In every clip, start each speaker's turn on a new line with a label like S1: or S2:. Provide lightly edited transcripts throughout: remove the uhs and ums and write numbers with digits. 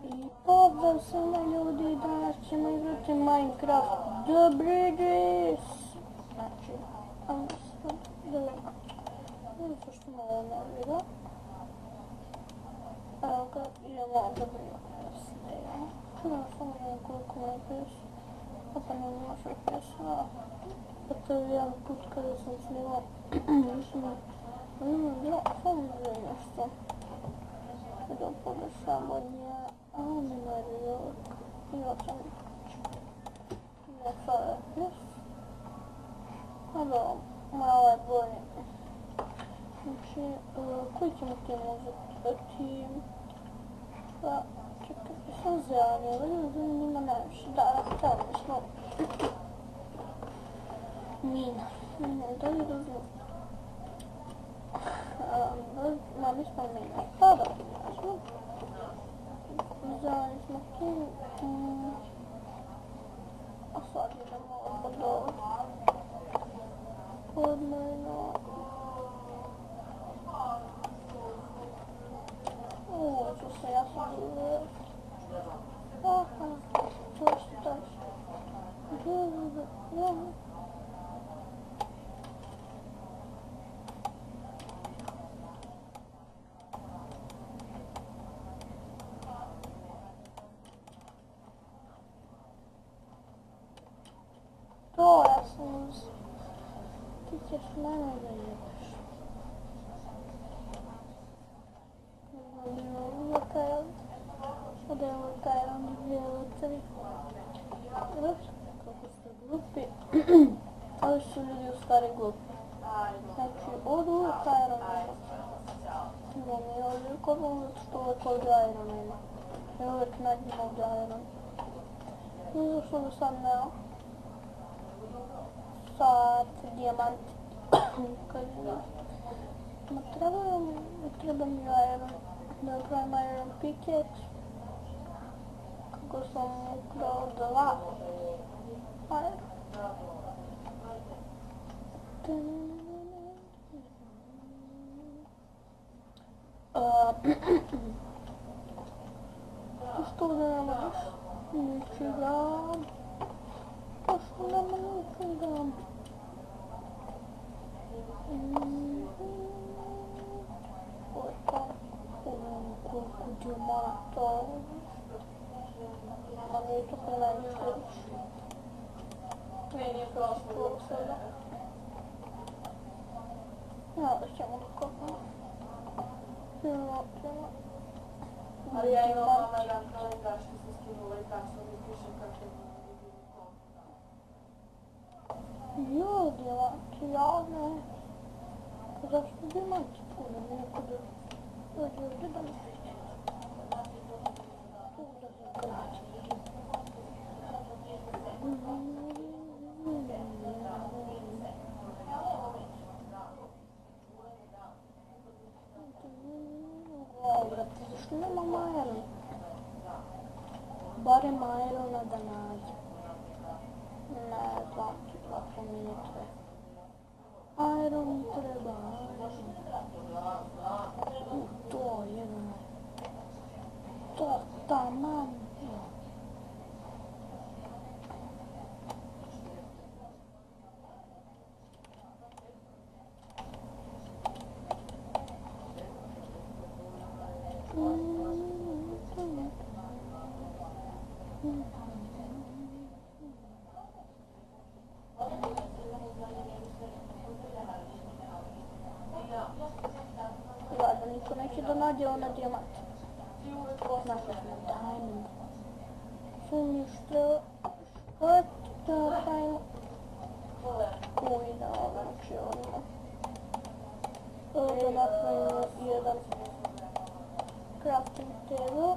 S1: I pozdrav svima ljudi, danas ćemo igrati Minecraft The Bridges. Znači, nešto što malo nervira. Evo ga, idemo The Bridges. Imam samo nekoliko FPS. Pa ne imaš FPS. To je jedan put kada sam snimao. Mislim, samo da nešto. Do podešavanja animario i 8 FPS. Ali malo je bolje. Znači, koji ćemo tim uzeti? Pa, čekaj, sam zeleni, zanima najviše. Da, stavimo smo mina. Da li razum? Ma, mi smo mina. Pa da, jasno. Zeleni smo tim. A sad idemo od podmojno. To se ja sam bilo. Aha, to je staš. To ja sam uz... Ti ćeš mene da jebeš. Ovdje je taj randi vjelocevi. Kako ste glupi. Ali su ljudi u stvari glupi. Znači, ovdje uvijek Iron Man. Imam je ovdje kodom zato što uvijek ovdje Iron Man. I uvijek nađem ovdje Iron Man. I zašto bi sad neo? Sad, dijamant. Ma treba mi Iron. Da pravim Iron pickaxe. Kako sam ukrao 2 Iron. Što ovdje nema ničega? Što nema ničega? Koliko dijamata? Ma nije to ko najviše reći. Nije prosto sada. Ja, da ćemo da kopamo.
S2: Ali ja imam mama da što se skinula i tako sam mi pišem kako je
S1: Jo, dijemanti, ja ne. Zašto dijemanti puno neko da dođe ovdje da mi sviđe? Tu da se građe. Brate, zašto nemam Iron? Barem Irona da nađem. Ne znam, kako mi ne treba. Iron mi treba, to je ono. To taman. Ладно, niko neće da nađe ona dijamant. Našli smo diamond. Sumnju što da pravimo ujna, znači ono. Da napravimo jedan crafting table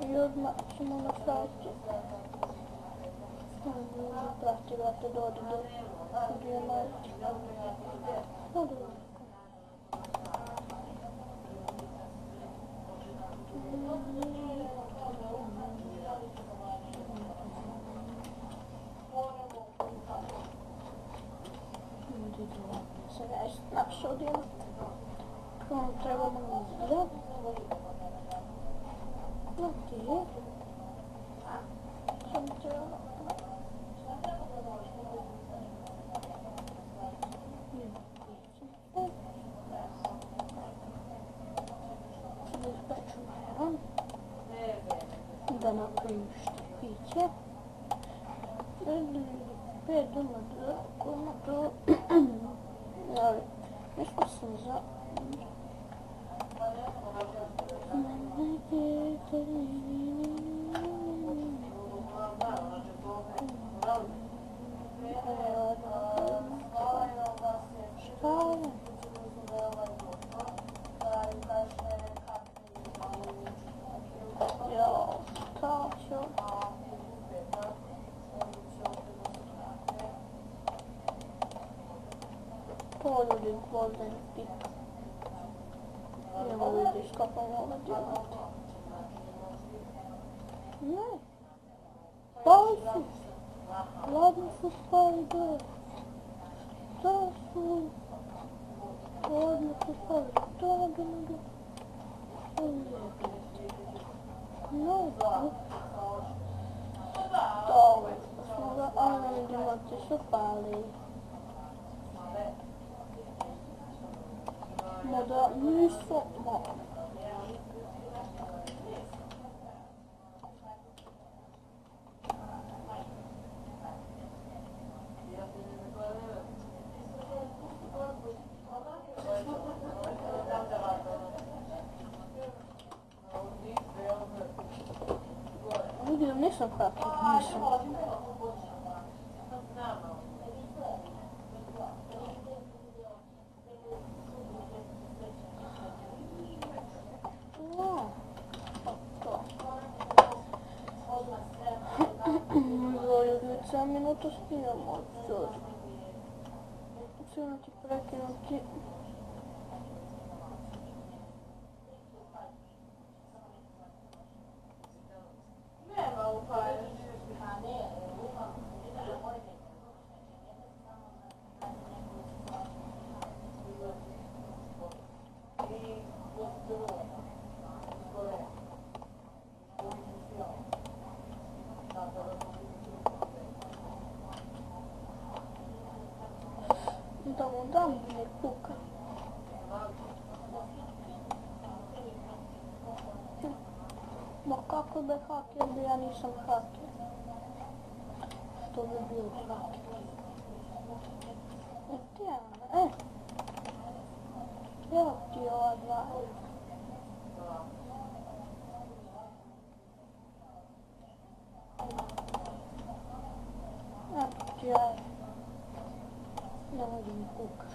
S1: i odmah ćemo napraviti prati vrate dođe do dijamanti. Sam ja našao dijamant. Trebamo uzeti. da napravim štapiće. Idemo da to nešto sam za to ljudi golden tip. Evo vidiš kako mogu djelati. Ne. Spali su. Ladno su spali dole. Da su. Ladno su spali. Da. No. To smo ga, ali vidimo ti su pali. Da nisu mogli. Vidim, nisam hakir, nisam. Za minutu snimamo odsud. Sigurno ti prekinuti.
S2: Nema upalja.
S1: Da mu dam ne kuka. Ma kako da je haker, da ja nisam haker. Što bi bio haker? Ti je, evo ti ova dva. Evo ti ja. Ne mogu mi kukaš.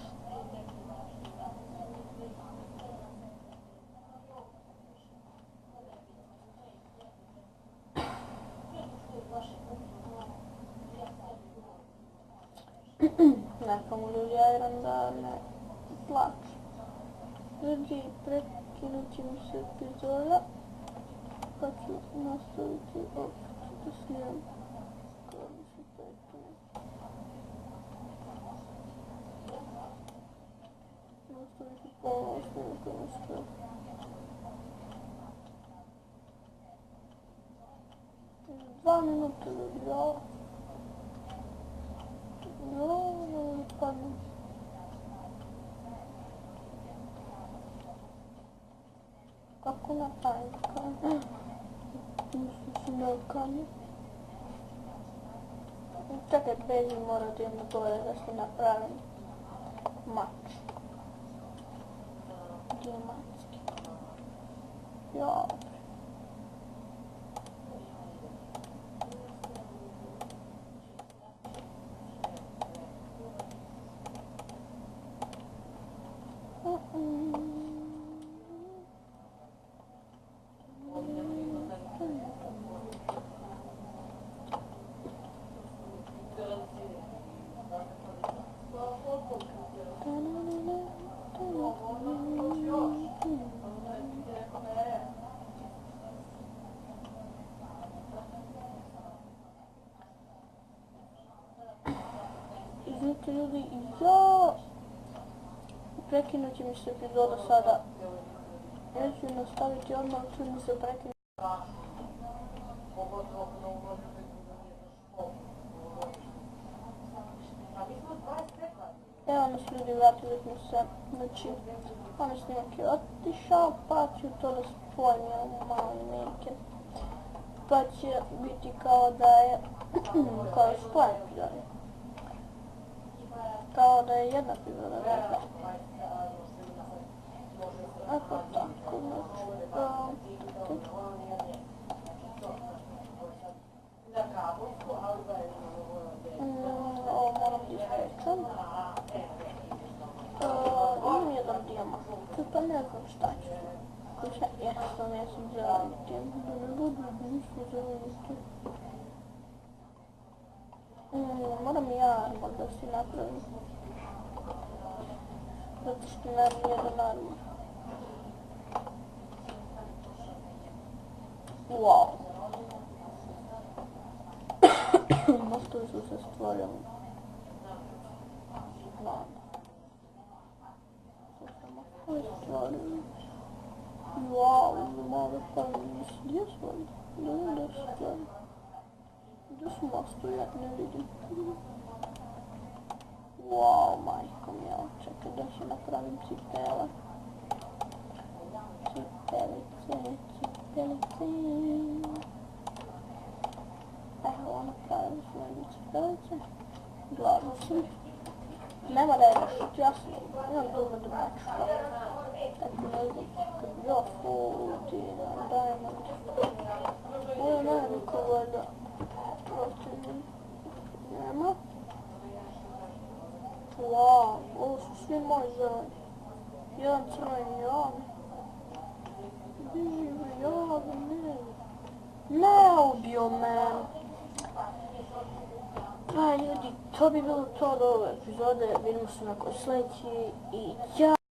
S1: Neka mu ljudi ajran da ne plaću. Ljudi, prekinut će mi se epizoda, pa ću nastaviti opet da snimam. Kada mi se prekine. Nastaviti ponovno snimam kada mi se prekine. 2 minuta ljudi, ja. No, padnem. Kako napravim kanju? Mislim da je kanju. Čekaj, Beži mora da idem dole da se napravim mač. Gdje je mački? Ja. Izvinite ljudi, ja prekinut će mi se epizoda sada. Ja ću nastaviti odmah, ću mi se prekinuti. Evo nas ljudi, vratili smo se, znači, onaj snimak je otišao, pa ću to da spojim jedan mali naked. pa će biti kao da je kao spoj epizode. Kao da je jedna epizoda rekla. Eto tako, ovo moram da ispečem. Imam jedan dijamant, pa ne znam šta ću. Ja sam zeleniti, da ne budu nisu zeleniti. Moram i ja armor da si napravim. Zato što nemam jedan armor. Wow. Mostovi su se stvorili. Wow, male palmice, gdje su oni? Gdje su oni? Gdje su mostovi, ja ne vidim. Wow, majko mila, čekaj da se napravim cipele. Cipelice. Evo, napravim svoje cipelice. Gladno sam. Nema da je nešto jasno, imam dovoljno da mačka. Tako ne znam, kad bi ja food i diamond. Ovo nema niko gleda. Protiv nema. Wow, ovo su svi moji zeleni. Jedan crveni javi. Biži javi, ne ubio me. Pa ljudi, to bi bilo to od ove epizode, vidimo se nakon sljedeći i ćao!